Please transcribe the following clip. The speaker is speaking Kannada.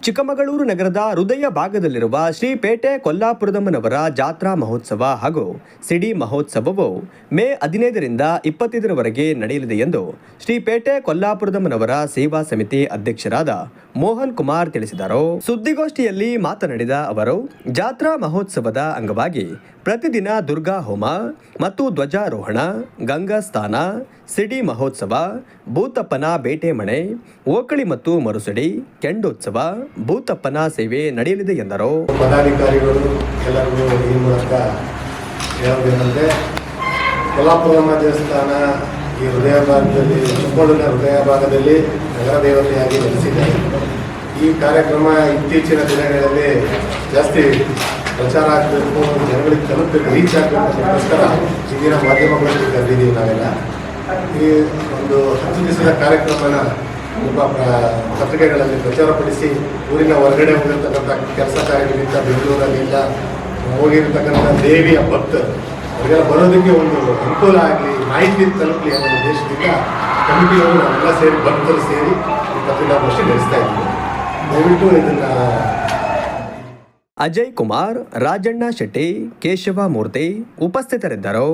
ಚಿಕ್ಕಮಗಳೂರು ನಗರದ ಹೃದಯ ಭಾಗದಲ್ಲಿರುವ ಶ್ರೀ ಪೇಟೆ ಕೊಲ್ಲಾಪುರದಮ್ಮನವರ ಜಾತ್ರಾ ಮಹೋತ್ಸವ ಹಾಗೂ ಸಿಡಿ ಮಹೋತ್ಸವವು ಮೇ 15ರಿಂದ 25ರವರೆಗೆ ನಡೆಯಲಿದೆ ಎಂದು ಶ್ರೀ ಪೇಟೆ ಕೊಲ್ಲಾಪುರದಮ್ಮನವರ ಸೇವಾ ಸಮಿತಿ ಅಧ್ಯಕ್ಷರಾದ ಮೋಹನ್ ಕುಮಾರ್ ತಿಳಿಸಿದರು. ಸುದ್ದಿಗೋಷ್ಠಿಯಲ್ಲಿ ಮಾತನಾಡಿದ ಅವರು, ಜಾತ್ರಾ ಮಹೋತ್ಸವದ ಅಂಗವಾಗಿ ಪ್ರತಿದಿನ ದುರ್ಗಾ ಹೋಮ ಮತ್ತು ಧ್ವಜಾರೋಹಣ, ಗಂಗಾ ಸ್ನಾನ, ಸಿಡಿ ಮಹೋತ್ಸವ, ಭೂತಪ್ಪನ ಬೇಟೆ ಮಣೆ, ಓಕಳಿ ಮತ್ತು ಮರುಸಡಿ, ಕೆಂಡೋತ್ಸವ, ಭೂತಪ್ಪನ ಸೇವೆ ನಡೆಯಲಿದೆ ಎಂದರು. ಪದಾಧಿಕಾರಿಗಳು ಎಲ್ಲರಿಗೂ ಈ ಮೂಲಕ ಹೇಳಬೇಕಂದ್ರೆ, ಕೊಲ್ಲಾಪುರಮ್ಮ ದೇವಸ್ಥಾನ ಈ ಹೃದಯ ಭಾಗದಲ್ಲಿ, ಚಿಕ್ಕಮಗಳೂರಿನ ಹೃದಯ ಭಾಗದಲ್ಲಿ ನಗರ ದೇವತೆಯಾಗಿ ನೆಲೆಸಿದೆ. ಈ ಕಾರ್ಯಕ್ರಮ ಇತ್ತೀಚಿನ ದಿನಗಳಲ್ಲಿ ಜಾಸ್ತಿ ಪ್ರಚಾರ ಆಗಬೇಕು, ಜನಗಳಿಗೆ ತಲುಪಬೇಕು, ರೀಚ್ ಆಗಬೇಕೋಸ್ಕರ ಈಗಿನ ಮಾಧ್ಯಮಗಳಲ್ಲಿ ಕರೆದಿದ್ದೀವಿ ನಾವೆಲ್ಲ. ಈ ಒಂದು 10 ದಿವಸದ ಕಾರ್ಯಕ್ರಮನ ತುಂಬ ಪತ್ರಿಕೆಗಳಲ್ಲಿ ಪ್ರಚಾರಪಡಿಸಿ ಊರಿನ ಹೊರಗಡೆ ಹೋಗಿರ್ತಕ್ಕಂಥ ಕೆಲಸ ಕಾರ್ಯಗಳಿಂದ ಬೆಂಗಳೂರಲ್ಲಿಂದ ಹೋಗಿರ್ತಕ್ಕಂಥ ದೇವಿಯ ಭಕ್ತರು ಅವರಿಗೆಲ್ಲ ಬರೋದಕ್ಕೆ ಒಂದು ಅನುಕೂಲ ಆಗಲಿ, ಮಾಹಿತಿ ತಲುಪಲಿ ಅನ್ನೋ ಉದ್ದೇಶದಿಂದ ಕಮಿಟಿಯವರು ನಾವೆಲ್ಲ ಸೇರಿ ಭಕ್ತರು ಸೇರಿ ಈ ಪತ್ರಿಕಾಗೋಷ್ಠಿ ನಡೆಸ್ತಾ ಇದ್ದೀವಿ. ದಯವಿಟ್ಟು ಇದನ್ನು ಅಜಯ್ ಕುಮಾರ್, ರಾಜಣ್ಣ ಶೆಟ್ಟಿ, ಕೇಶವ ಮೂರ್ತಿ ಉಪಸ್ಥಿತರಿದ್ದರು.